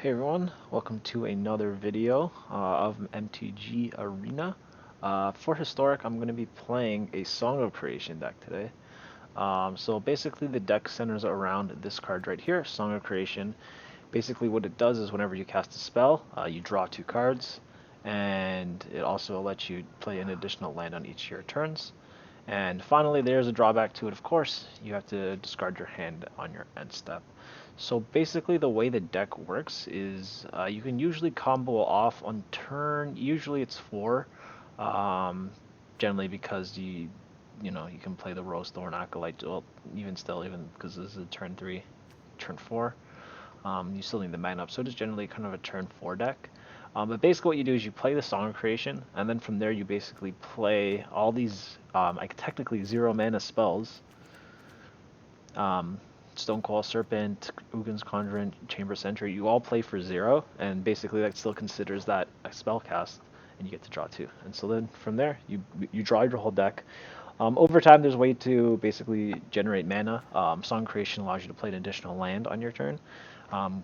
Hey everyone, welcome to another video of MTG Arena. For Historic, I'm going to be playing a Song of Creation deck today. So basically the deck centers around this card right here, Song of Creation. Basically what it does is whenever you cast a spell, you draw 2 cards, and it also lets you play an additional land on each of your turns. And finally, there's a drawback to it, of course. You have to discard your hand on your end step. So basically the way the deck works is you can usually combo off on turn, usually it's 4, generally because you can play the Rose Thorn Acolyte, well, even because this is a turn 3, turn 4, you still need the mana up, so it is generally kind of a turn 4 deck. But basically what you do is you play the Song of Creation, and then from there you basically play all these, like technically 0 mana spells. Stonecoil Serpent, Ugin's Conjurant, Chamber Sentry, you all play for 0, and basically that still considers that a spell cast, and you get to draw 2. And so then from there, you draw your whole deck. Over time, there's a way to basically generate mana. Song Creation allows you to play an additional land on your turn,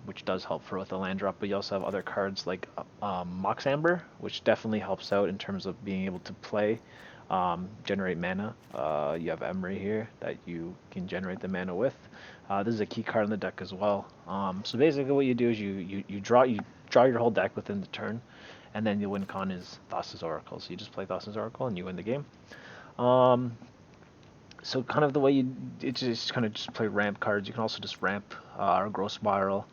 which does help with the land drop, but you also have other cards like Mox Amber, which definitely helps out in terms of being able to play generate mana. You have Emery here that you can generate the mana with. This is a key card in the deck as well. So basically what you do is you draw your whole deck within the turn, and then the win con is Thassa's Oracle. So you just play Thassa's Oracle and you win the game. So kind of the way it's just kind of just play ramp cards. You can also just ramp or Growth Spiral.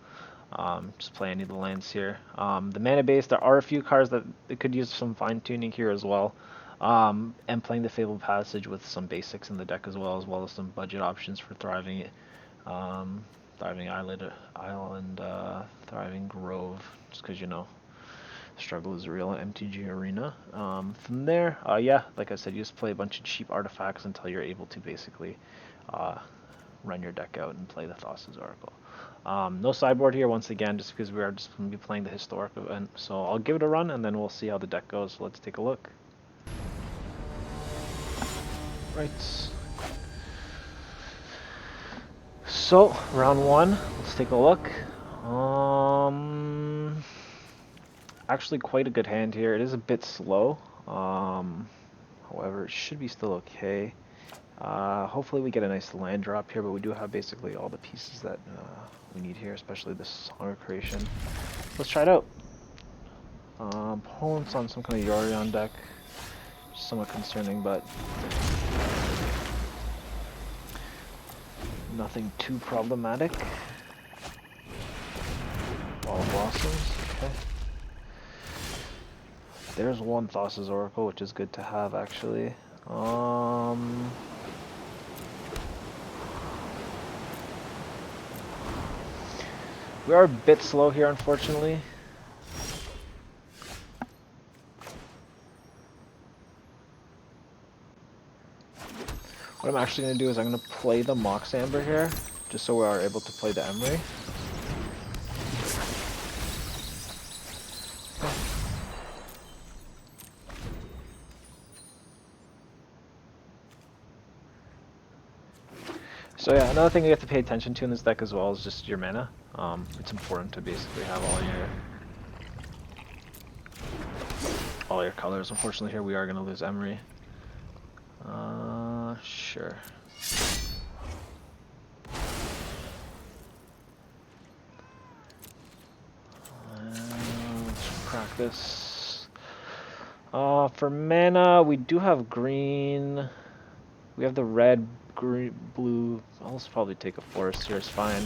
Just play any of the lands here. The mana base, there are a few cards that it could use some fine tuning here as well. And playing the Fabled Passage with some basics in the deck as well as some budget options for Thriving Isle and Thriving Grove, just because struggle is real in MTG Arena. From there, yeah, like I said, you just play a bunch of cheap artifacts until you're able to basically run your deck out and play the Thassa's Oracle. No sideboard here once again, just because we are just going to be playing the Historic event. So I'll give it a run and then we'll see how the deck goes. So let's take a look. Right. So round 1, let's take a look. Actually quite a good hand here. It is a bit slow. However, it should be still okay. Hopefully we get a nice land drop here, but we do have basically all the pieces that we need here, especially this Song of Creation. Let's try it out. Opponent's on some kind of Yorion deck. Somewhat concerning, but nothing too problematic. Ball of Blossoms, okay. There's one Thassa's Oracle, which is good to have actually. We are a bit slow here, unfortunately. What I'm actually going to do is I'm going to play the Mox Amber here, just so we are able to play the Emery. So yeah, another thing you have to pay attention to in this deck as well is just your mana. It's important to basically have all your colors. Unfortunately here we are going to lose Emery. Sure. Let's practice. For mana, we do have green. We have the red, green, blue. I'll probably take a forest here. It's fine.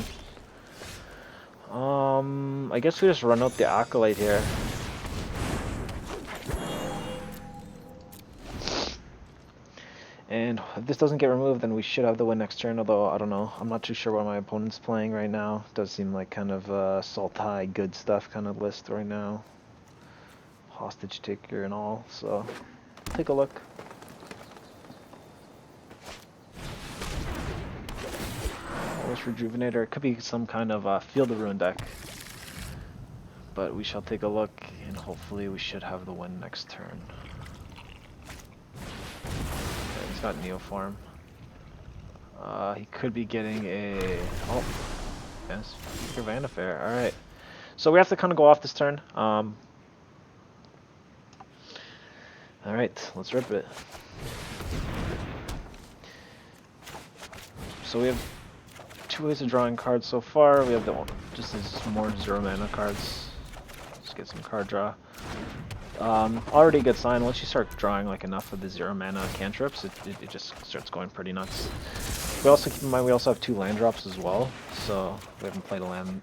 I guess we just run out the Acolyte here. And if this doesn't get removed, then we should have the win next turn, although, I don't know. I'm not too sure what my opponent's playing right now. It does seem like kind of a Sultai good stuff kind of list right now. Hostage taker and all, so take a look. Almost Rejuvenator. It could be some kind of Field of Ruin deck. But we shall take a look, and hopefully we should have the win next turn. Got Neoform. He could be getting a... Oh, yes, Vanifair. Alright. So we have to kind of go off this turn. All right, let's rip it. So we have 2 ways of drawing cards so far. We have the just these more 0 mana cards. Let's get some card draw. Already a good sign. Once you start drawing like enough of the 0 mana cantrips, it just starts going pretty nuts. We also keep in mind we also have 2 land drops as well, so we haven't played a land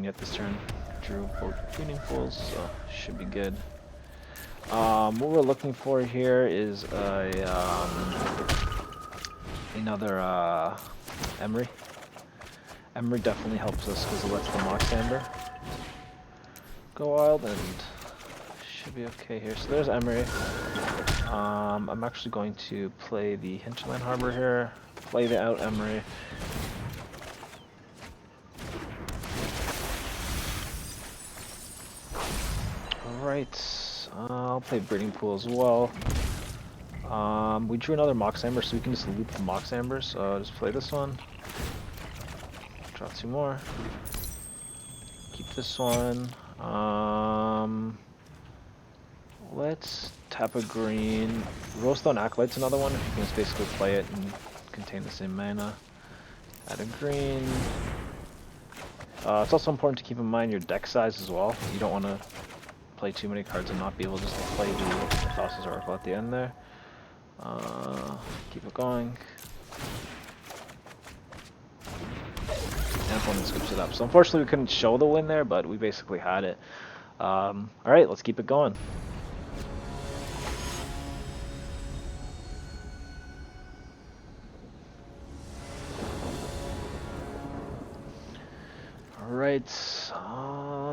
yet this turn. Drew both Feeding Pools, so should be good. What we're looking for here is another Emery. Emery definitely helps us because it lets the Mox Amber go wild, and should be okay here. So there's Emery. I'm actually going to play the Hinterland Harbor here, play the out Emery. Alright, I'll play Breeding Pool as well. We drew another Mox Amber, so we can just loop the Mox Amber, so I'll just play this one. Draw 2 more. Keep this one. Let's tap a green. Rollstone Acolyte's another one, if you can just basically play it and contain the same mana. Add a green. It's also important to keep in mind your deck size as well. You don't want to play too many cards and not be able just to play the Thassa's Oracle at the end there. Keep it going. And opponent scoops it up. So unfortunately we couldn't show the win there, but we basically had it. Alright, let's keep it going. Alright,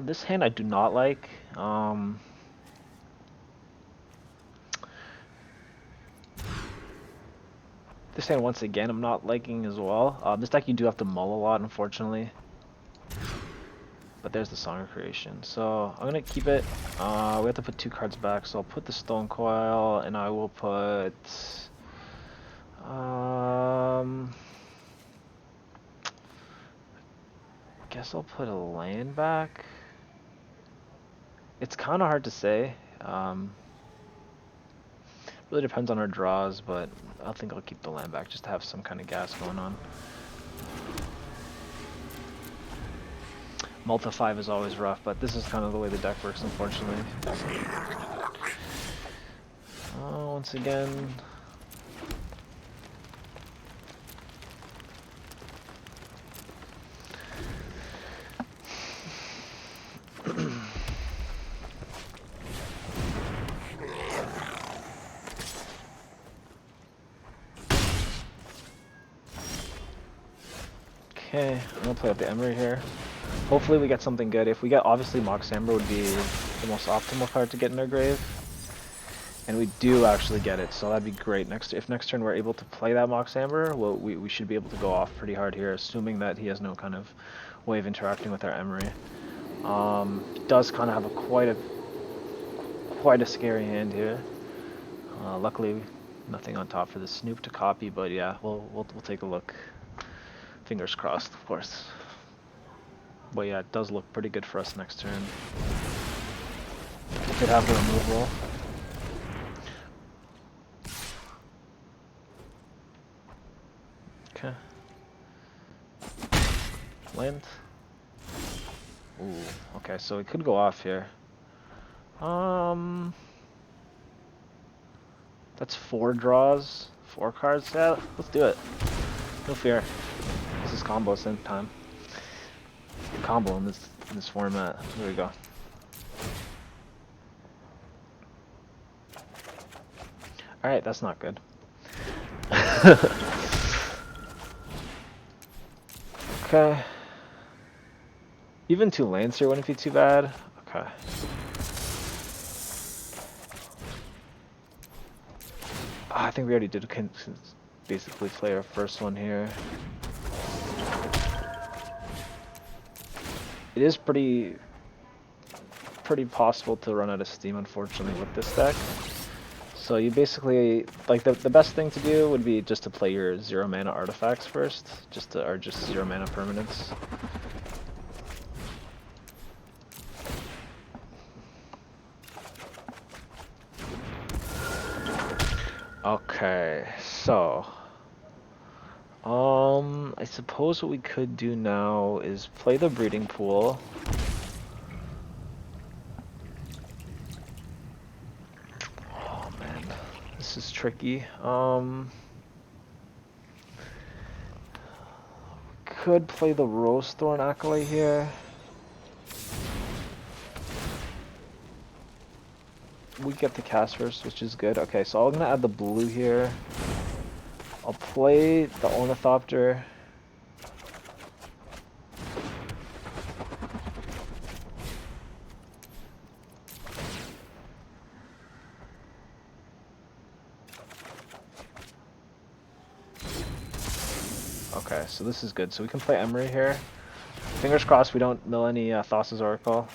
this hand I do not like. This hand, once again, I'm not liking as well. This deck you do have to mull a lot, unfortunately. But there's the Song of Creation. So I'm going to keep it. We have to put 2 cards back, so I'll put the Stone Coil, and I will put... I guess I'll put a land back. It's kind of hard to say. Really depends on our draws, but I think I'll keep the land back just to have some kind of gas going on. Multi-5 is always rough, but this is kind of the way the deck works, unfortunately. Once again... Okay, I'm gonna play out the Emery here. Hopefully we get something good. If we get, obviously Mox Amber would be the most optimal card to get in our grave. And we do actually get it, so that'd be great. If next turn we're able to play that Mox Amber, well, we should be able to go off pretty hard here, assuming that he has no kind of way of interacting with our Emery. Does kind of have quite a scary hand here. Luckily, nothing on top for the Snoop to copy, but yeah, we'll take a look. Fingers crossed, of course. But yeah, it does look pretty good for us next turn. We could have a removal. Okay. Land. Ooh, okay, so we could go off here. That's 4 draws, 4 cards. Yeah, let's do it. No fear. This is combo same time. Combo in this format. There we go. Alright, that's not good. Okay. Even 2 lands here wouldn't be too bad. Okay. I think we already did basically play our first one here. It is pretty possible to run out of steam, unfortunately, with this deck. So you basically, like, the best thing to do would be just to play your 0 mana artifacts first, or just 0 mana permanents. Okay, so I suppose what we could do now is play the breeding pool. Oh man, this is tricky. Could play the Rose Thorn Acolyte here. We get the cast first, which is good. Okay, so I'm gonna add the blue here. I'll play the Ornithopter. Okay, so this is good. So we can play Emery here. Fingers crossed we don't mill any Thassa's Oracle.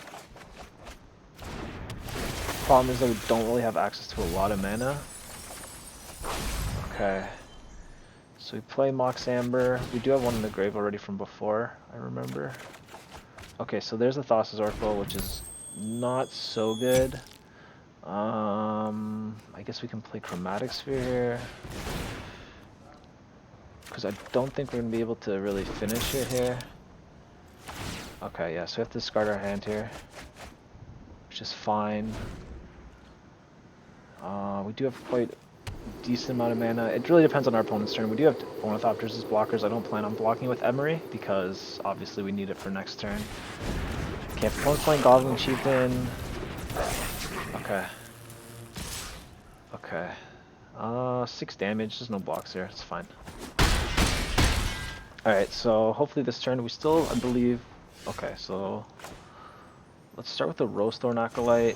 Problem is that we don't really have access to a lot of mana. Okay. So we play Mox Amber. We do have one in the grave already from before, I remember. Okay, so there's the Thassa's Oracle, which is not so good. I guess we can play Chromatic Sphere here. Because I don't think we're going to be able to really finish it here. Okay, yeah, so we have to discard our hand here. Which is fine. We do have quite a decent amount of mana. It really depends on our opponent's turn. We do have Ornithopters as blockers. I don't plan on blocking with Emery, because obviously we need it for next turn. Okay, if opponent's playing Goblin Chieftain... Okay. Okay. 6 damage, there's no blocks here, it's fine. Alright, so hopefully this turn we still, I believe... Okay, so... Let's start with the Rose Thorn Acolyte.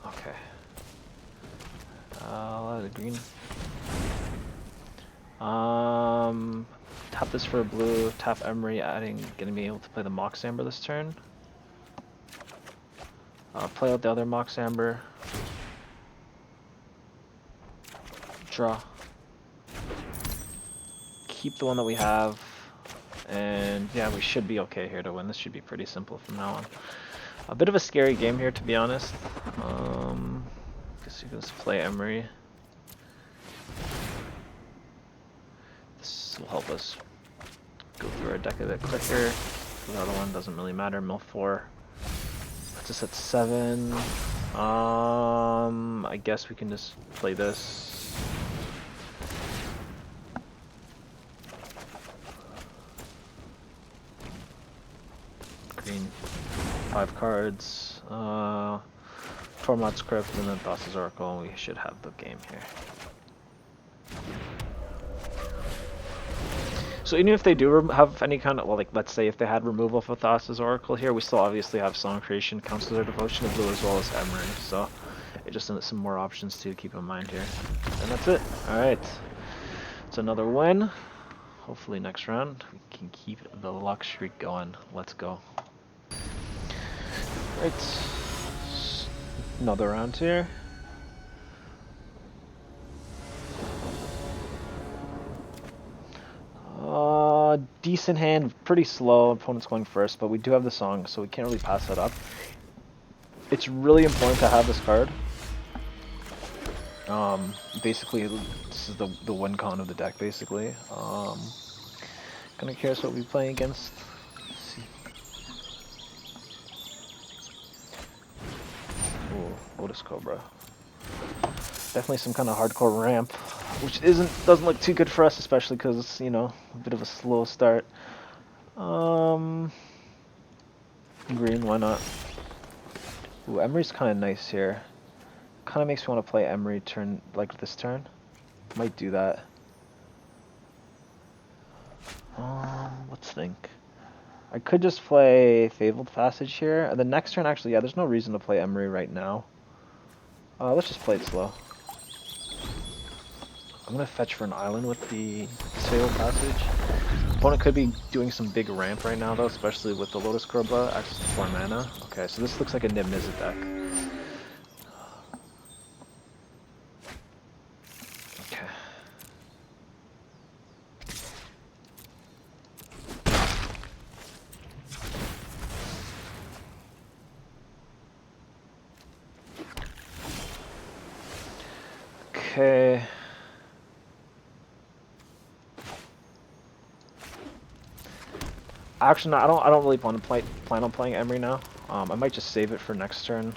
Okay. The green. Tap this for a blue, tap Emery, getting me able to play the Mox Amber this turn. Play out the other Mox Amber. Draw. Keep the one that we have. And yeah, we should be okay here to win. This should be pretty simple from now on. A bit of a scary game here, to be honest. Guess you can just play Emery. This will help us go through our deck a bit quicker. The other one doesn't really matter. Mill 4 puts us at 7. I guess we can just play this. Green, 5 cards. Tormod's Crypt and then Thassa's Oracle, and we should have the game here. So even if they do have any kind of, well, like, let's say if they had removal for Thassa's Oracle here, we still obviously have Song Creation, Council of Devotion of Blue, as well as Emery, so it just some more options to keep in mind here. And that's it. Alright. It's another win. Hopefully next round we can keep the luck streak going. Let's go. Right. Another round here. Decent hand, pretty slow. Opponent's going first, but we do have the song, so we can't really pass that up. It's really important to have this card. Basically, this is the win con of the deck, basically. Kinda curious what we're playing against. Let's see. Ooh, Lotus Cobra. Definitely some kind of hardcore ramp, which doesn't look too good for us, especially because it's, you know, a bit of a slow start. Green, why not? Ooh, Emery's kind of nice here. Kind of makes me want to play Emery turn like this turn. Might do that. Let's think. I could just play Fabled Passage here. The next turn, actually, yeah, there's no reason to play Emery right now. Let's just play it slow. I'm gonna fetch for an island with the Fabled Passage. Opponent could be doing some big ramp right now, though, especially with the Lotus Cobra, access to 4 mana. Okay, so this looks like a Niv Mizzet deck. Okay. Okay. Actually, no, I don't really plan on playing Emery now. I might just save it for next turn.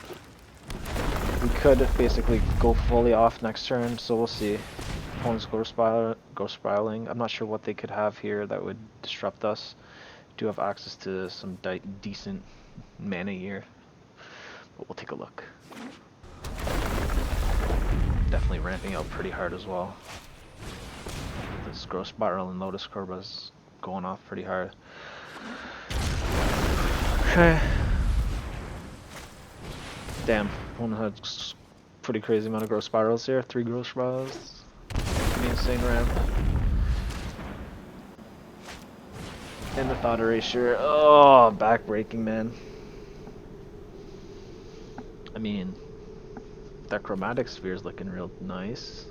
We could basically go fully off next turn, so we'll see. Opponents go spiraling. I'm not sure what they could have here that would disrupt us. Do have access to some decent mana here, but we'll take a look. Definitely ramping out pretty hard as well. This Growth Spiral and Lotus Corba's going off pretty hard. Okay. Damn, one had pretty crazy amount of Growth Spirals here. 3 Growth Spirals. Pretty insane ramp. And the Thought Erasure. Oh, backbreaking, man. I mean, that Chromatic Sphere is looking real nice.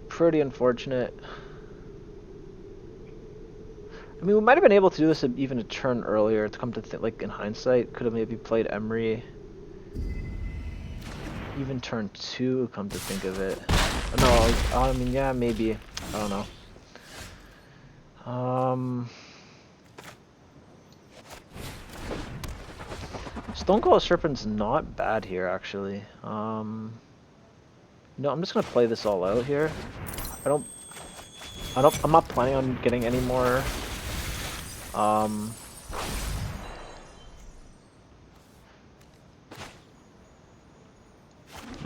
Pretty unfortunate. I mean, we might have been able to do this even a turn earlier. To come to like in hindsight, could have maybe played Emery. Even turn 2, come to think of it. No, I mean, yeah, maybe. I don't know. Stonecoil Serpent's not bad here, actually. No, I'm just gonna play this all out here. I'm not planning on getting any more. No,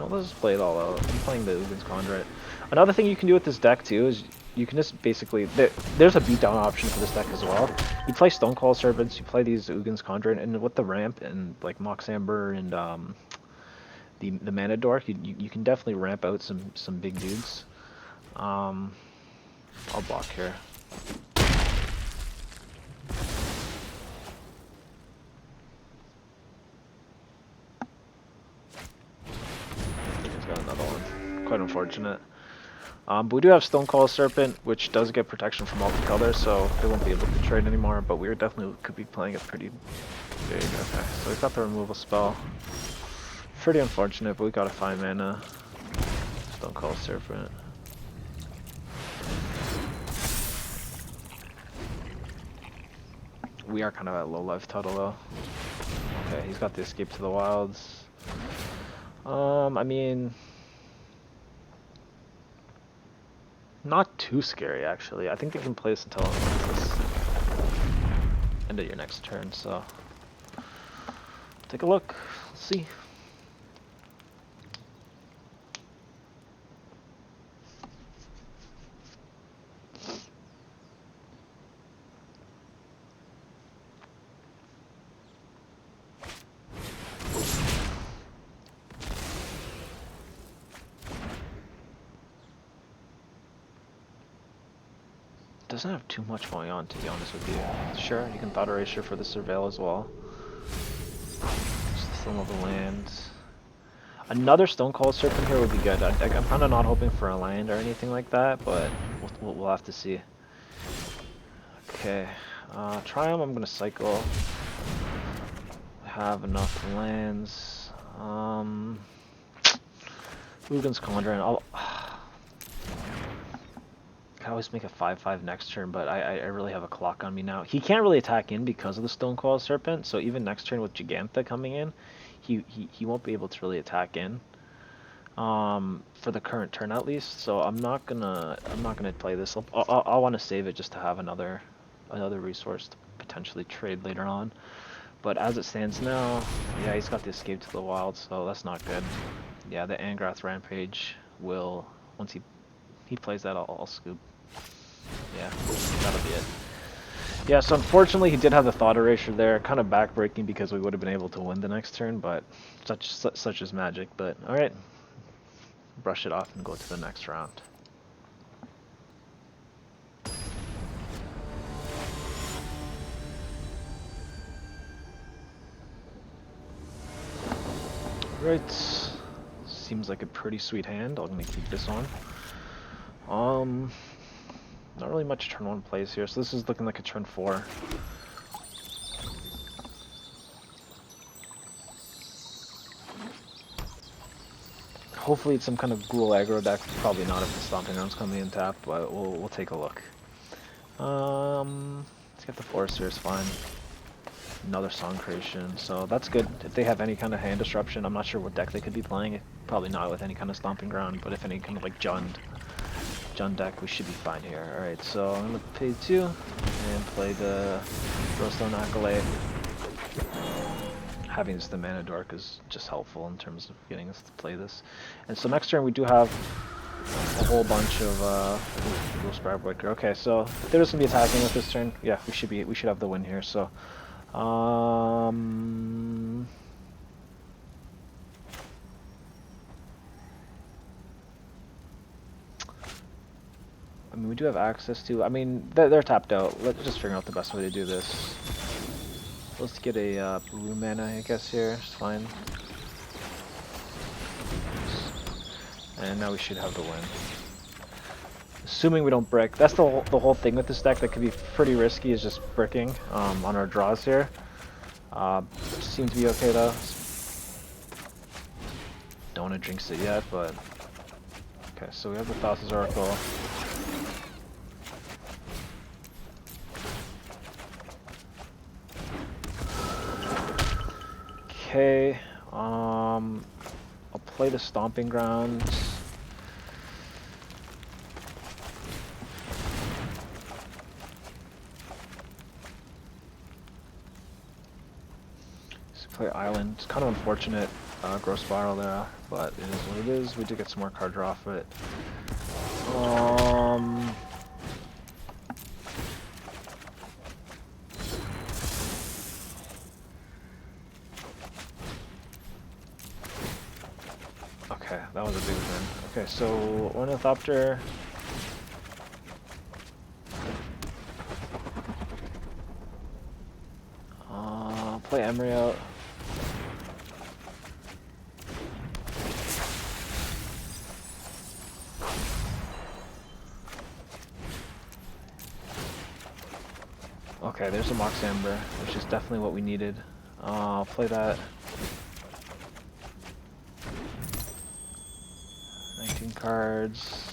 let's just play it all out. I'm playing the Ugin's Conduit. Another thing you can do with this deck too is you can just basically there's a beatdown option for this deck as well. You play Stonecoil Serpents, you play these Ugin's Conduit, and with the ramp and like Mox Amber and the Mana Dork, you can definitely ramp out some big dudes. I'll block here. He's got another one. Quite unfortunate. But we do have Stonecoil Serpent, which does get protection from multicolor, so they won't be able to trade anymore, but we definitely could be playing it pretty big. Okay, so we got the removal spell. Pretty unfortunate, but we got a 5 mana Stonecoil Serpent. We are kind of at low life total though. Okay, he's got the Escape to the Wilds. I mean, not too scary actually. I think they can play this until end of your next turn, so take a look. Let's see. Doesn't have too much going on, to be honest with you. Sure, you can Thought Erasure for the Surveil as well. Just some of the lands. Another Stonecoil Serpent here would be good. I'm kind of not hoping for a land or anything like that, but we'll have to see. Okay, Triumph, I'm gonna cycle. Have enough lands. Ugin's Conjuring. I always make a 5/5 next turn, but I really have a clock on me now. He can't really attack in because of the Stonecoil Serpent, so even next turn with Gigantha coming in, he won't be able to really attack in. For the current turn at least. So I'm not gonna play this. I'll want to save it just to have another resource to potentially trade later on. But as it stands now, yeah, he's got the Escape to the Wild, so that's not good. Yeah, the Angrath Rampage will, once he plays that, I'll scoop. Yeah, that'll be it. Yeah, so unfortunately he did have the Thought Erasure there, kind of backbreaking because we would have been able to win the next turn, but such is magic. But all right, brush it off and go to the next round. Right, seems like a pretty sweet hand. I'm gonna keep this on. Not really much turn 1 plays here, so this is looking like a turn 4. Hopefully it's some kind of ghoul aggro deck. Probably not if the Stomping Ground's coming in tap, but we'll take a look. Let's get the Forester, it's fine. Another Song Creation, so that's good. If they have any kind of hand disruption, I'm not sure what deck they could be playing. Probably not with any kind of Stomping Ground, but if any kind of like Jund deck, we should be fine here. Alright, so I'm gonna pay 2 and play the Rosestone Acolyte. Having the Mana Dork is just helpful in terms of getting us to play this. And so next turn we do have a whole bunch of Spire Breaker. Okay, so if they're just gonna be attacking with this turn, yeah, we should have the win here. So I mean, we do have access to. I mean, they're tapped out. Let's just figure out the best way to do this. Let's get a blue mana, I guess, here. It's fine. And now we should have the win. Assuming we don't brick. That's the whole thing with this deck that could be pretty risky, is just bricking on our draws here. Seems to be okay though. Don't want to jinx it yet, but... Okay, so we have the Thassa's Oracle. Okay, I'll play the Stomping Grounds. Let's play Island. It's kind of unfortunate, Growth Spiral there, but it is what it is. We did get some more card draw for it. Okay, that was a big win. Okay, so Ornithopter. Play Emery out. Okay, there's a Mox Amber, which is definitely what we needed. I'll play that. 19 cards.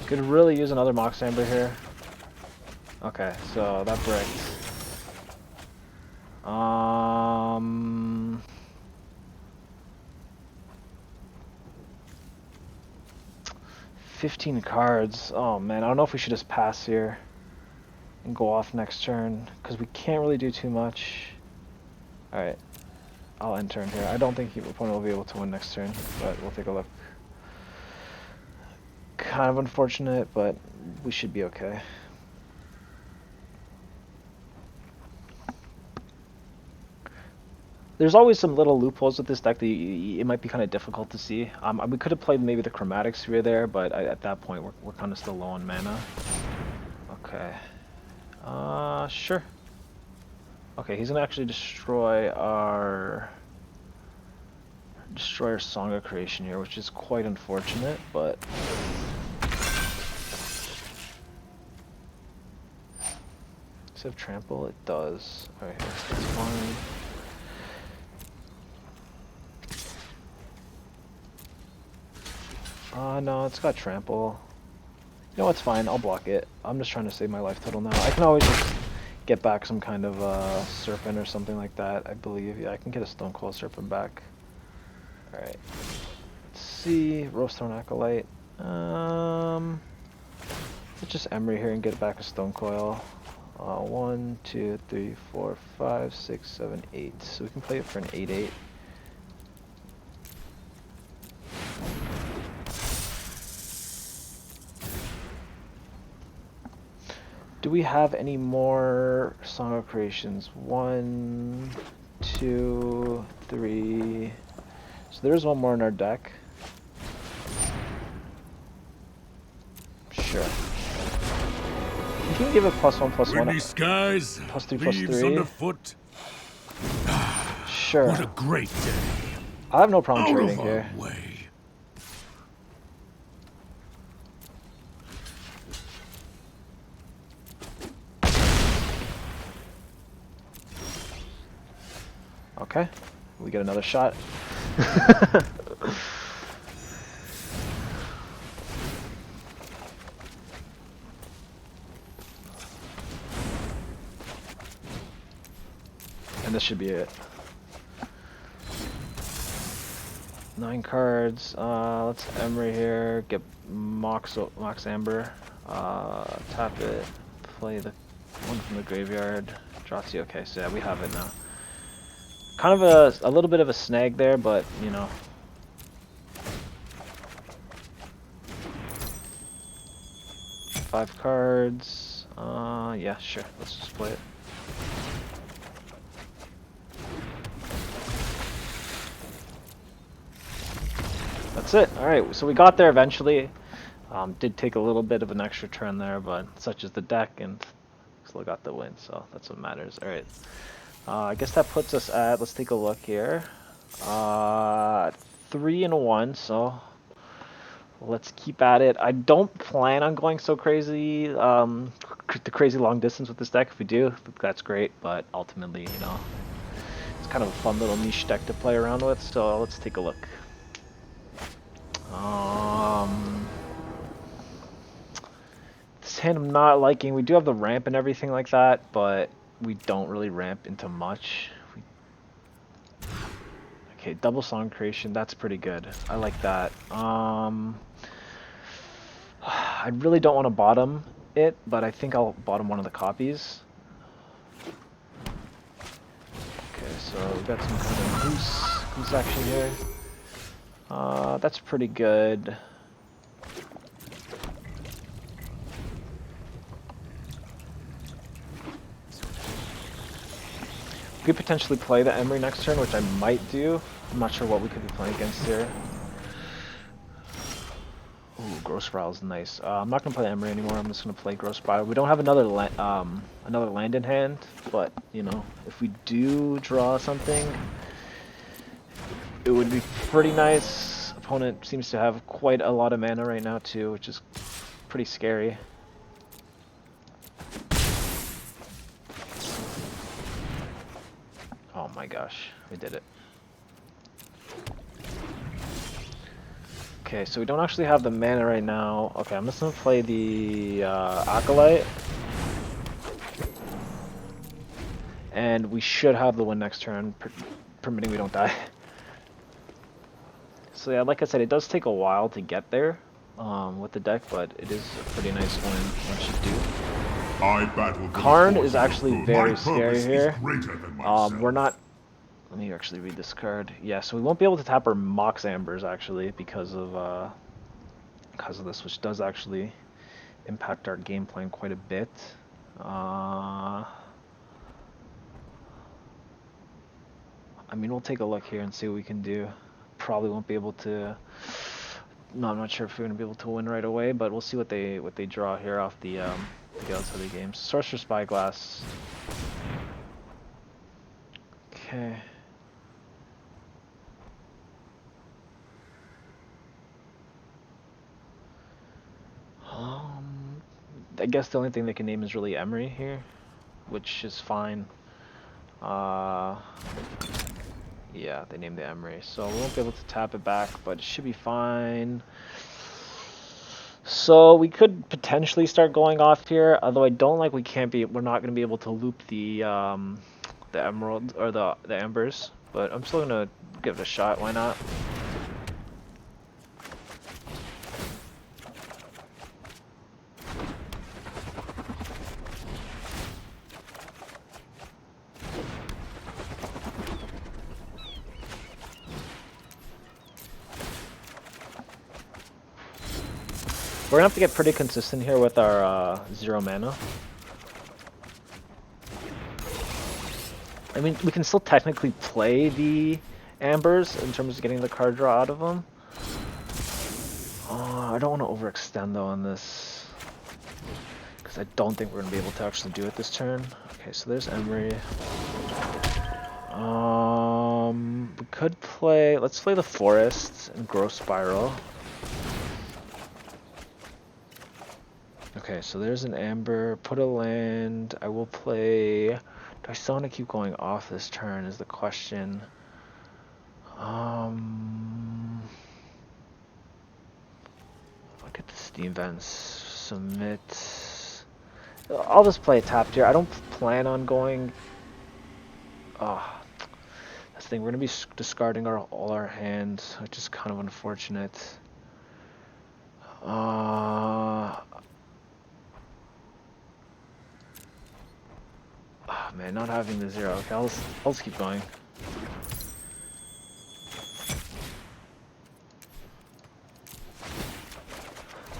Could really use another Mox Amber here. Okay, so that bricked. 15 cards. Oh man, I don't know if we should just pass here and go off next turn, because we can't really do too much. Alright, I'll end turn here. I don't think the opponent will be able to win next turn, but we'll take a look. Kind of unfortunate, but we should be okay. There's always some little loopholes with this deck that it might be kind of difficult to see. We could have played maybe the Chromatic Sphere there, but at that point we're kind of still low on mana. Okay. Sure. Okay, he's gonna actually destroy our Song of Creation here, which is quite unfortunate, but does it have trample? It does. Alright, that's fine. No, it's got trample. You know, it's fine, I'll block it. I'm just trying to save my life total now. I can always just get back some kind of Serpent or something like that, I believe. Yeah, I can get a Stonecoil Serpent back. Alright. Let's see, Rosestone Acolyte. Let's just Emery here and get back a Stonecoil. 1, 2, 3, 4, 5, 6, 7, 8. So we can play it for an 8/8. Do we have any more Song of Creations? 1, 2, 3. So there's one more in our deck. Sure. You can give it +1/+1. Windy skies, +3/+3. leaves underfoot. Sure. What a great day. I have no problem Out trading of here. our way. Okay, we get another shot. And this should be it. 9 cards. Let's Emery here. Get Mox Amber. Tap it. Play the one from the graveyard. Draw-2. Okay, so yeah, we have it now. Kind of a little bit of a snag there, but you know. Five cards. Yeah, sure. Let's just play it. That's it. Alright, so we got there eventually. Did take a little bit of an extra turn there, but such is the deck, and still got the win, so that's what matters. Alright. I guess that puts us at, let's take a look here. 3-1, so let's keep at it. I don't plan on going so crazy, the crazy long distance with this deck. If we do, that's great, but ultimately, you know, it's kind of a fun little niche deck to play around with, so let's take a look. This hand I'm not liking. We do have the ramp and everything like that, but we don't really ramp into much. Okay, double song creation, that's pretty good. I like that. I really don't want to bottom it, but I think I'll bottom one of the copies. Okay, so we got some kind of goose action here. That's pretty good. We could potentially play the Emery next turn, which I might do. I'm not sure what we could be playing against here. Ooh, Gross Spiral is nice. I'm not gonna play Emery anymore. I'm just gonna play Gross Spiral. We don't have another land in hand, but you know, if we do draw something, it would be pretty nice. Opponent seems to have quite a lot of mana right now too, which is pretty scary. Oh my gosh, we did it. Okay, so we don't actually have the mana right now. Okay, I'm just gonna play the Acolyte. And we should have the win next turn, permitting we don't die. So yeah, like I said, it does take a while to get there with the deck, but it is a pretty nice win once you do. Karn is actually very scary here. We're not... Let me actually read this card. Yeah, so we won't be able to tap our Mox Ambers actually because of this, which does actually impact our game plan quite a bit. I mean, we'll take a look here and see what we can do. Probably won't be able to. No, I'm not sure if we're gonna be able to win right away, but we'll see what they draw here off the outside of the game. Sorcerer Spyglass. Okay. I guess the only thing they can name is really Emery here, which is fine. Yeah, they named the Emery, so we won't be able to tap it back, but it should be fine. So we could potentially start going off here, although I don't like we're not going to be able to loop the emerald or the embers, but I'm still going to give it a shot. Why not? We're gonna have to get pretty consistent here with our 0 mana. I mean, we can still technically play the Ambers in terms of getting the card draw out of them. I don't want to overextend though on this, because I don't think we're gonna be able to actually do it this turn. Okay, so there's Emery. We could play. Let's play the Forest and Gross Spiral. Okay, so there's an Amber, put a land. I will play I still want to keep going off this turn is the question. Look at the Steam vents. Submit. I'll just play tapped here. I don't plan on going. Oh, that's the thing. We're gonna be discarding all our hands, which is kind of unfortunate. Oh, man, not having the 0. Okay, I'll just keep going.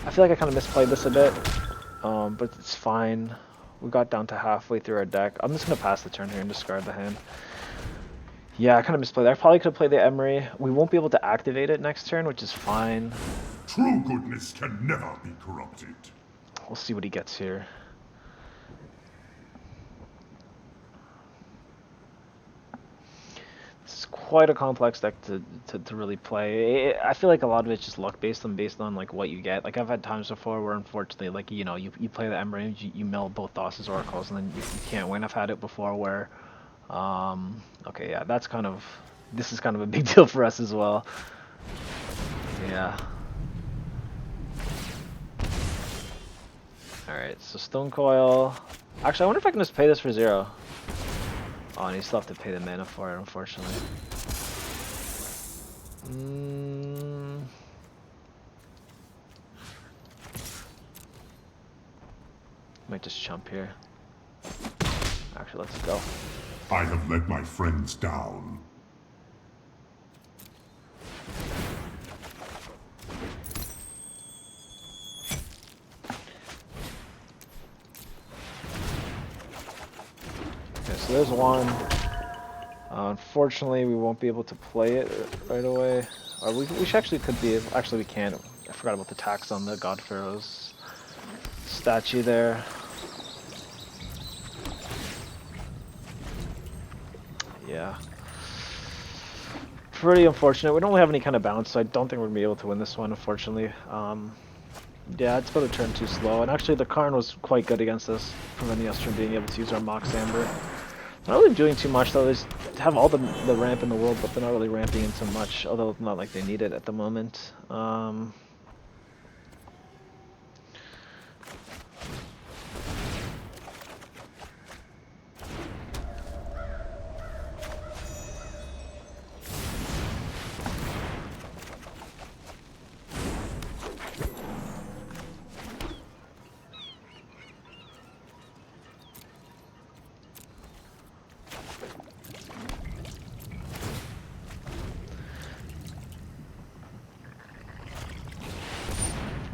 I feel like I kind of misplayed this a bit, but it's fine. We got down to halfway through our deck. I'm just gonna pass the turn here and discard the hand. Yeah, I kind of misplayed. I probably could have played the Emery. We won't be able to activate it next turn, which is fine. True goodness can never be corrupted. We'll see what he gets here. This is quite a complex deck to really play. I feel like a lot of it's just luck based on like what you get. Like I've had times before where unfortunately like you play the Emery, you mill both Thassa's Oracles and then you can't win. I've had it before where okay, yeah, this is kind of a big deal for us as well. Yeah. Alright, so Stone Coil. Actually, I wonder if I can just pay this for 0. Oh, and you still have to pay the mana for it, unfortunately. Might just jump here. Actually, let's go. I have let my friends down. Okay, so there's one. Unfortunately, we won't be able to play it right away. Or we actually could be. Actually, we can't. I forgot about the tax on the God Pharaoh's statue there. Yeah. Pretty unfortunate. We don't really have any kind of bounce, so I don't think we're going to be able to win this one, unfortunately. Yeah, it's about a turn too slow. And actually, the Karn was quite good against us, preventing us from being able to use our Mox Amber. Not really doing too much, though. They have all the ramp in the world, but they're not really ramping into much, although it's not like they need it at the moment.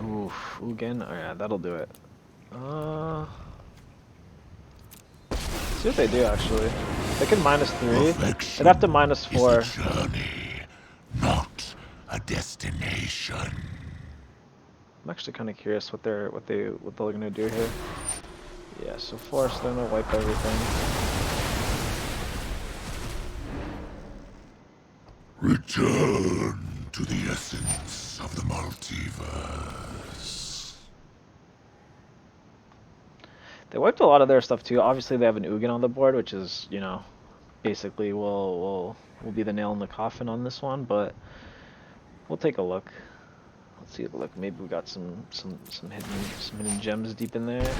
Oof, Ugin? Oh yeah, that'll do it. See what they do, actually. They can -3. They'd have to -4. Is a journey, not a destination. I'm actually kind of curious what they're gonna do here. Yeah, so force them to wipe everything. Return to the essence of the multiverse. They wiped a lot of their stuff too. Obviously, they have an Ugin on the board, which is, basically will be the nail in the coffin on this one. But we'll take a look. Let's see. Look, maybe we got some hidden gems deep in there.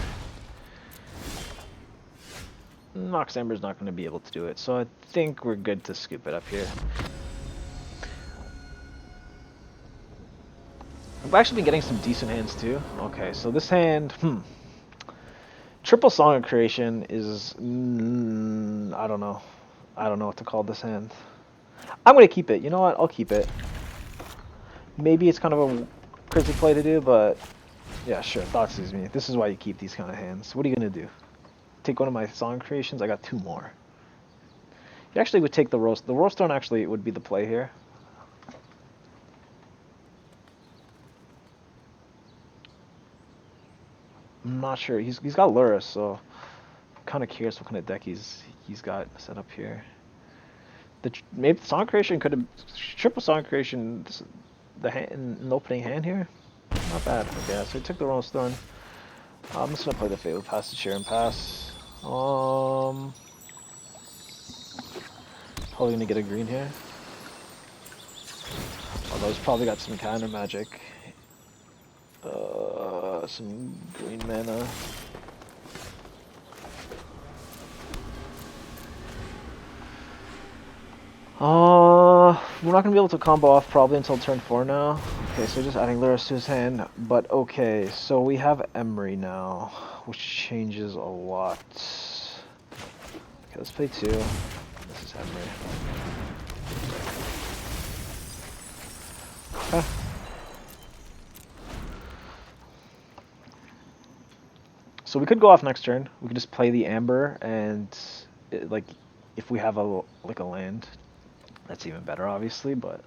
Mox Amber's not going to be able to do it, so I think we're good to scoop it up here. I've actually been getting some decent hands too. Okay, so this hand, Triple Song of Creation is, I don't know. I don't know what to call this hand. I'm going to keep it. You know what? I'll keep it. Maybe it's kind of a crazy play to do, but yeah, sure. Thoughtseize me. This is why you keep these kind of hands. What are you going to do? Take one of my Song Creations? I got 2 more. You actually would take the Roast. The Roast Stone actually would be the play here. I'm not sure. He's got Lurrus, so I'm kind of curious what kind of deck he's got set up here. Maybe the Song Creation could have Triple Song Creation. The hand in the opening hand here, not bad. Okay, so he took the Rolling Stone. I'm just gonna play the Fatal Passage here and pass. probably gonna get a green here. Although it's probably got some counter magic. Some green mana. We're not gonna be able to combo off probably until turn 4 now. Okay, so just adding Lyris to his hand. But okay, so we have Emery now, which changes a lot. Okay, let's play 2. This is Emery. Okay. So we could go off next turn. We could just play the Amber, and like, if we have a land, that's even better, obviously. But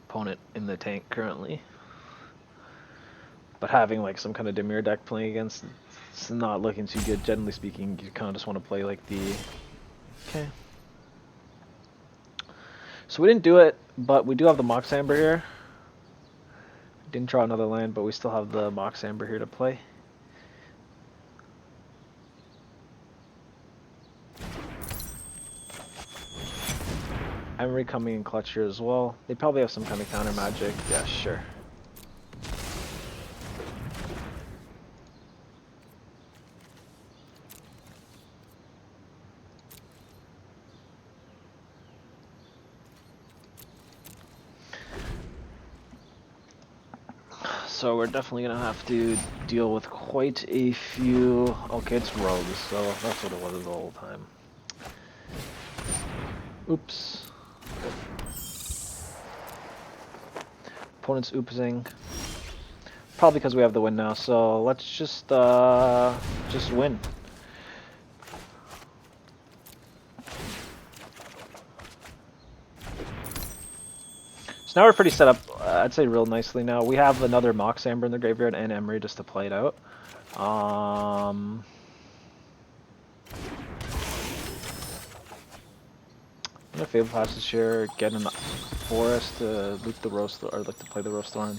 opponent in the tank currently. But having like some kind of Dimir deck playing against, it's not looking too good. Generally speaking, you kind of just want to play like the. Okay. So we didn't do it, but we do have the Mox Amber here. Didn't draw another land, but we still have the Mox Amber here to play. Emery coming in clutch here as well. They probably have some kind of counter magic. Yeah, sure. So we're definitely gonna have to deal with quite a few. Okay, it's rogues, so that's what it was the whole time. Oops. Opponent's oopsing. Probably because we have the win now, so let's just win. So now we're pretty set up, I'd say real nicely now. We have another Mox Amber in the graveyard and Emery just to play it out. I'm gonna Fable Passage here, get in the forest to loot the Roast, or like to play the Roast Thorn.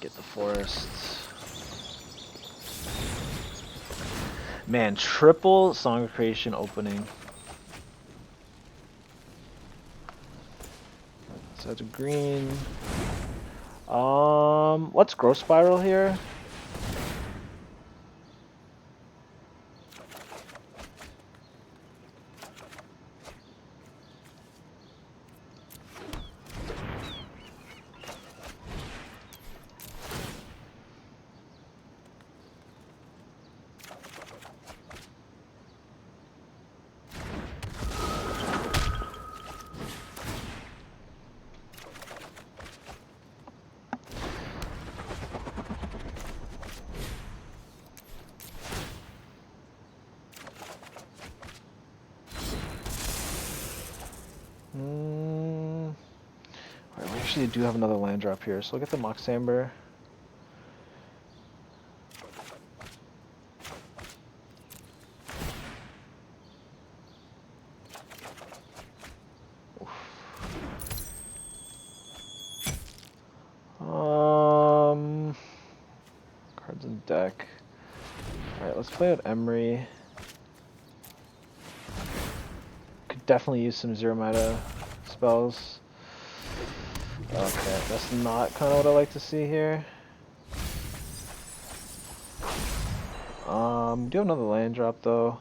Get the forest. Man, triple Song of Creation opening. So that's a green. Let's Growth Spiral here. Alright, we actually do have another land drop here, so we'll get the Mox Amber. Cards in deck. Alright, let's play out Emery. Could definitely use some 0 mana spells. Okay, that's not kind of what I like to see here. Do have another land drop though.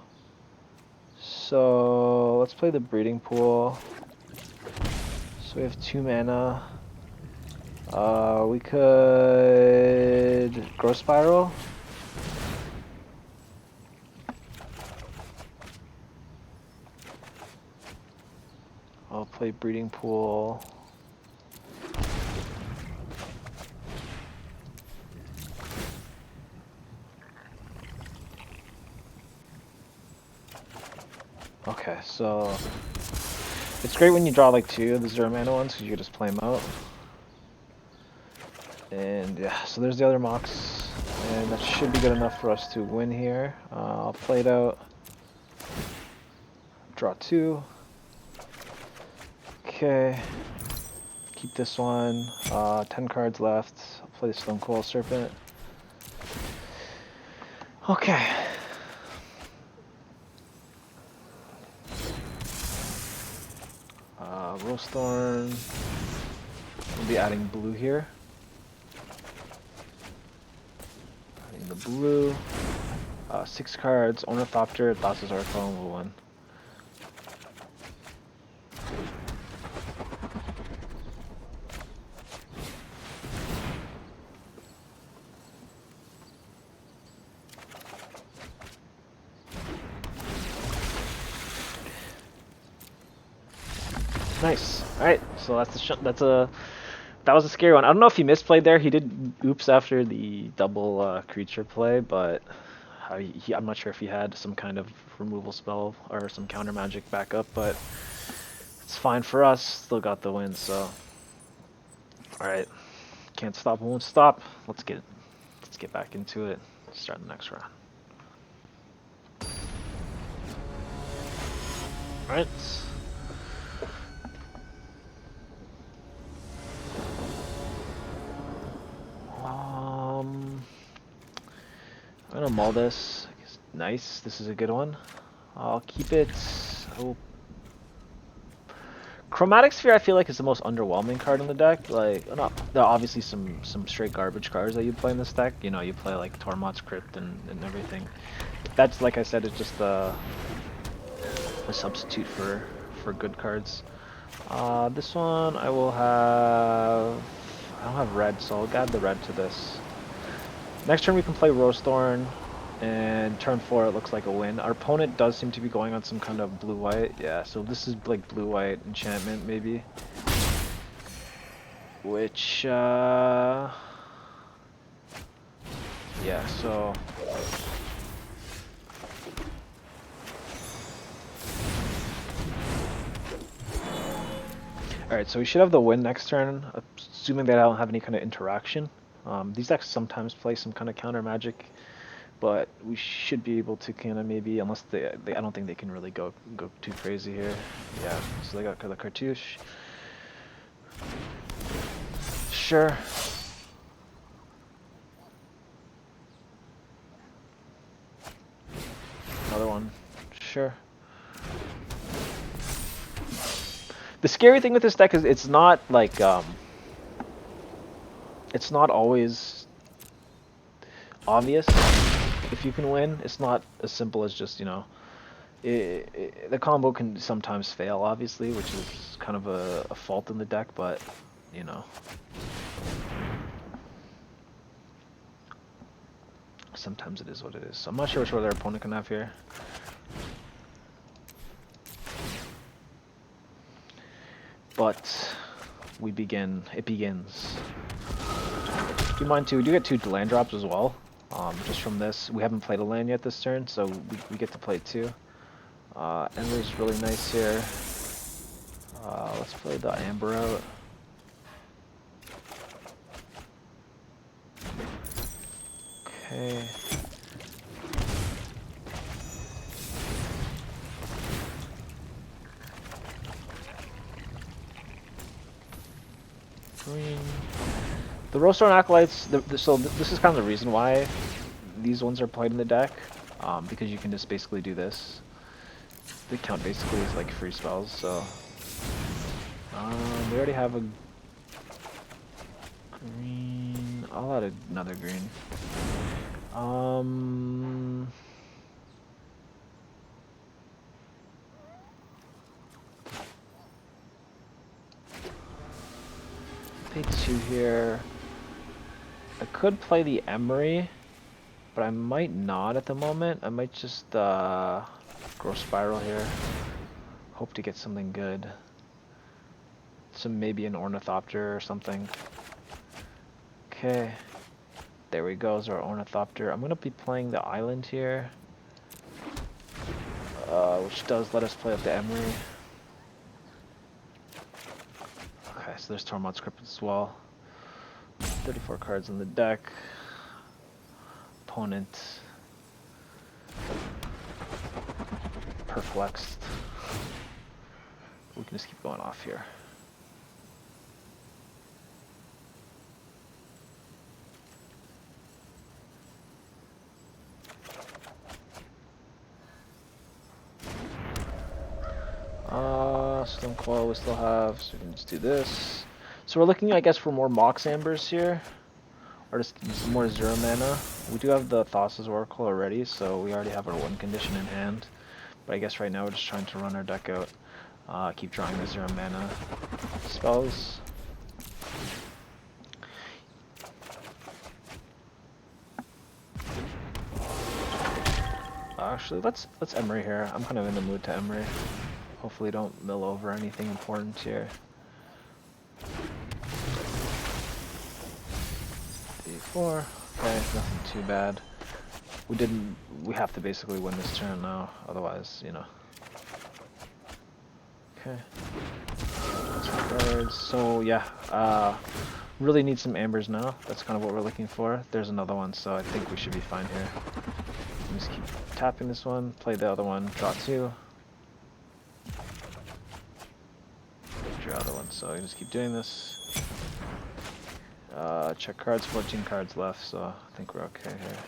So let's play the Breeding Pool. So we have 2 mana. We could Growth Spiral. I'll play Breeding Pool. Okay, so it's great when you draw like 2 of the 0 mana ones because you can just play them out. And yeah, so there's the other Mox, and that should be good enough for us to win here. I'll play it out. Draw 2. Okay. Keep this one. 10 cards left. I'll play Stone Cold Serpent. Okay. Rosethorn. We'll be adding blue here. Adding the blue. 6 cards. Ornithopter, Thassa's Oracle, and one. Nice. All right. So that was a scary one. I don't know if he misplayed there. He did oops after the double creature play, but I'm not sure if he had some kind of removal spell or some counter magic backup, but it's fine for us. Still got the win, so all right. Can't stop, won't stop. Let's get back into it. Start the next round. All right. I'm gonna maul this. Nice. This is a good one. I'll keep it. Oh. Chromatic Sphere, I feel like, is the most underwhelming card in the deck. Like, no, there are obviously some straight garbage cards that you play in this deck. You know, you play like Tormod's Crypt and everything. That's, like I said, it's just a substitute for good cards. This one I will have. I don't have red, so I'll add the red to this. Next turn we can play Rosethorn, and turn 4 it looks like a win. Our opponent does seem to be going on some kind of blue-white. Yeah, so this is like blue-white enchantment maybe. Which, yeah, so... Alright, so we should have the win next turn, assuming that I don't have any kind of interaction. These decks sometimes play some kind of counter magic, but we should be able to kind of maybe, unless I don't think they can really go too crazy here. Yeah, so they got the cartouche. Sure. Another one. Sure. The scary thing with this deck is it's not like it's not always obvious if you can win. It's not as simple as just, you know, the combo can sometimes fail, obviously, which is kind of a fault in the deck, but, you know. Sometimes it is what it is. So I'm not sure which one their opponent can have here. But we begin. It begins. Keep in mind too, we do get 2 land drops as well. Just from this, we haven't played a land yet this turn, so we get to play 2. Ember's really nice here. Let's play the Amber out. Okay. Green. The Rosethorn Acolytes, so this is kind of the reason why these ones are played in the deck, because you can just basically do this. The count basically is like free spells, so... we already have a green... I'll add another green. Pay 2 here. I could play the Emery, but I might not at the moment. I might just grow Spiral here. Hope to get something good. Maybe an Ornithopter or something. Okay. There we go, is our Ornithopter. I'm gonna be playing the Island here. Which does let us play up the Emery. Okay, so there's Tormod's Crypt as well. 34 cards in the deck. Opponent perplexed. We can just keep going off here. Stone Coil we still have, so we can just do this. So we're looking, I guess, for more Mox Ambers here. Or just some more 0 mana. We do have the Thassa's Oracle already, so we already have our win condition in hand. But I guess right now we're just trying to run our deck out. Keep drawing the 0 mana spells. Actually, let's Emery here. I'm kind of in the mood to Emery. Hopefully don't mill over anything important here. 4. Okay, nothing too bad. We have to basically win this turn now, otherwise, you know. Okay. So yeah, really need some ambers now. That's kind of what we're looking for. There's another one, so I think we should be fine here. Just keep tapping this one, play the other one, draw 2. Draw the other one, so you just keep doing this. Check cards, 14 cards left, so I think we're okay here.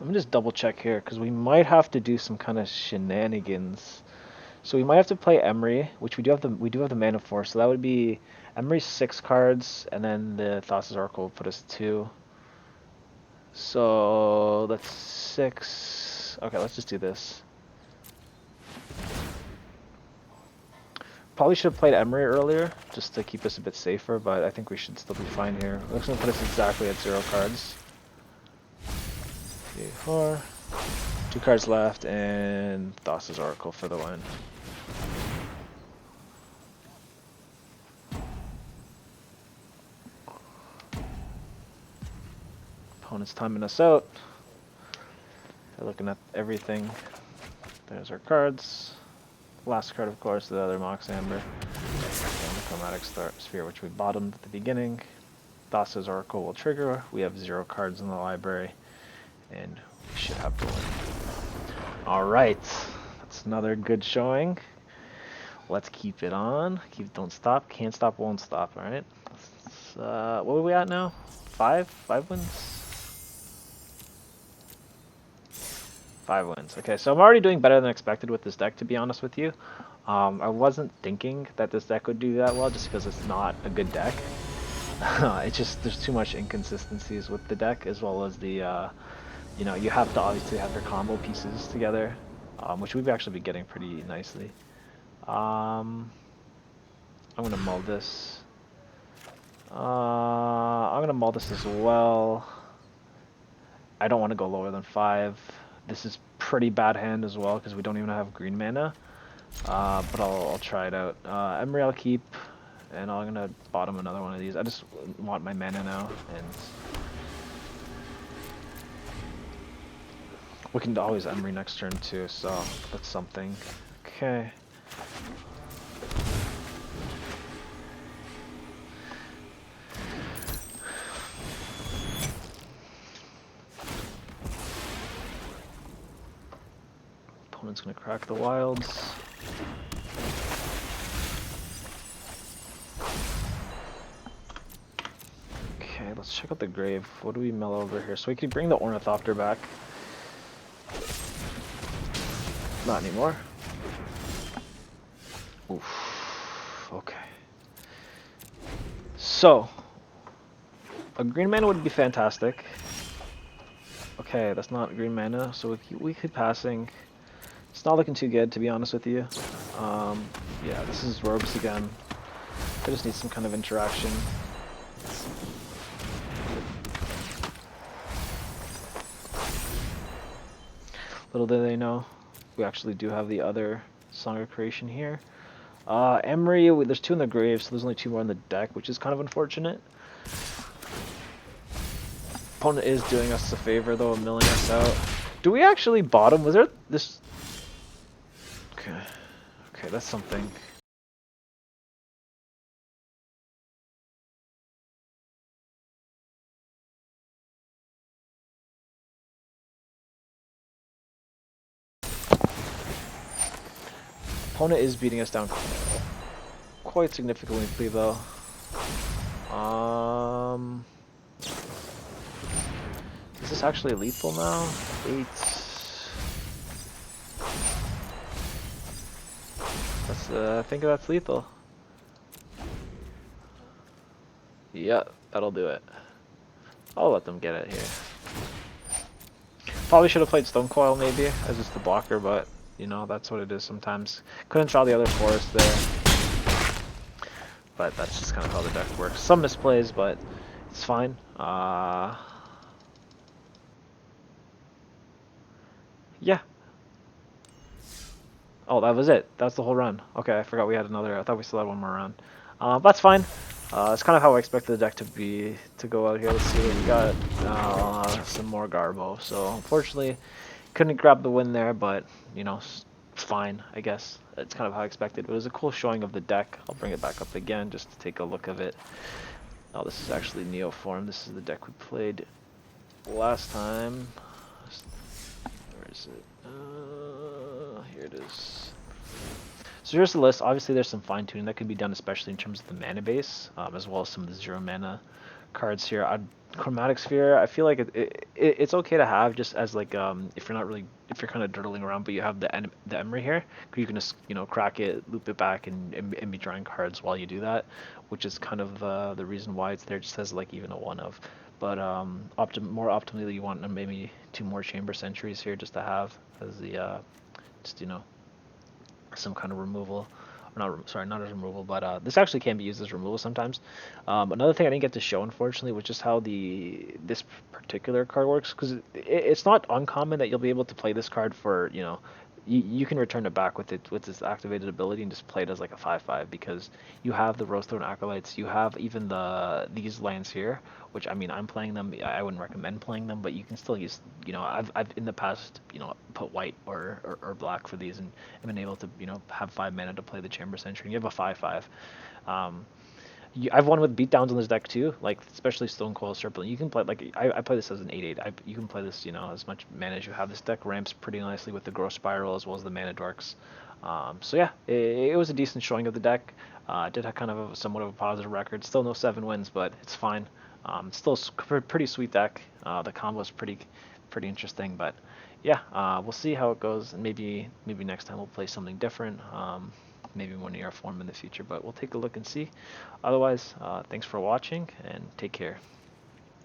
Let me just double check here, because we might have to do some kind of shenanigans. So we might have to play Emery, which we do have the mana for, so that would be Emery's 6 cards, and then the Thassa's Oracle will put us 2. So that's 6. Okay, let's just do this. Probably should have played Emery earlier, just to keep us a bit safer, but I think we should still be fine here. Looks gonna put us exactly at 0 cards. 3, 4. 2 cards left, and Thassa's Oracle for the win. Opponent's timing us out. They're looking at everything. There's our cards. Last card, of course, the other Mox Amber. And the Chromatic Sphere, which we bottomed at the beginning. Thassa's Oracle will trigger. We have 0 cards in the library, and we should have the win. Alright, that's another good showing. Let's keep it on. Don't stop, can't stop, won't stop, alright? What are we at now? 5? 5 wins? 5 wins. Okay, so I'm already doing better than expected with this deck, to be honest with you. I wasn't thinking that this deck would do that well, just because it's not a good deck. It's just, there's too much inconsistencies with the deck, as well as the, you know, you have to obviously have your combo pieces together, which we've actually been getting pretty nicely. I'm gonna mull this. I'm gonna mull this as well. I don't want to go lower than 5. This is pretty bad hand as well, because we don't even have green mana. But I'll try it out. Emery I'll keep, and I'm gonna bottom another one of these. I just want my mana now, and we can always Emery next turn too, so that's something. Okay. Opponent's gonna crack the wilds. Okay, let's check out the grave. What do we mill over here? So we can bring the Ornithopter back. Not anymore. Oof. Okay. So, a green mana would be fantastic. Okay, that's not green mana, so we keep passing. It's not looking too good, to be honest with you. Yeah, this is rogues again. I just need some kind of interaction. Little do they know, we actually do have the other Song of Creation here. Emery, there's 2 in the grave, so there's only 2 more in the deck, which is kind of unfortunate. Opponent is doing us a favor, though, of milling us out. Do we actually bottom? Was there this? Okay. Okay, that's something. Opponent is beating us down quite significantly though. Um, is this actually lethal now? 8. That's I think that's lethal. Yeah, that'll do it. I'll let them get it here. Probably should have played Stone Coil maybe as just the blocker, but you know that's what it is sometimes. Couldn't draw the other forest there, but that's just kind of how the deck works. Some misplays, but it's fine. Yeah. Oh, that was it. That's the whole run. Okay, I forgot we had another. I thought we still had one more round. That's fine. It's kind of how I expected the deck to go out here. Let's see. We got some more Garbo. So unfortunately, couldn't grab the win there, but you know, fine. I guess it's kind of how I expected. But it was a cool showing of the deck. I'll bring it back up again just to take a look of it. Oh, this is actually Neo form. This is the deck we played last time. Where is it? Here it is. So here's the list. Obviously, there's some fine tuning that could be done, especially in terms of the mana base, as well as some of the 0 mana cards here. Chromatic Sphere, I feel like it's okay to have just as like if you're not really if you're kind of dirtling around, but you have the Emery here, you can just crack it, loop it back, and be drawing cards while you do that, which is kind of the reason why it's there, just as like even a one of. But more optimally, you want maybe 2 more Chamber Sentries here just to have as the just some kind of removal. Or not, sorry, not as removal, but this actually can be used as removal sometimes. Another thing I didn't get to show, unfortunately, was just how this particular card works, because it's not uncommon that you'll be able to play this card for, you can return it back with its activated ability and just play it as like a 5/5, because you have the Rose Throne Acolytes, you have even these lands here, which I mean I'm playing them. I wouldn't recommend playing them, but you can still use. I've in the past put white or black for these and been able to have 5 mana to play the Chamber Sentry. And you have a 5/5. Um, I've won with beatdowns on this deck too, like especially Stone Coil Serpent. You can play like I play this as an 8/8. You can play this as much mana as you have. This deck ramps pretty nicely with the Growth Spiral as well as the Mana Dorks. So yeah, it was a decent showing of the deck. Did have kind of somewhat of a positive record. Still no 7 wins, but it's fine. Still a pretty sweet deck. The combo is pretty interesting, but yeah, we'll see how it goes. And maybe next time we'll play something different. Maybe one ER form in the future, but we'll take a look and see. Otherwise, thanks for watching and take care.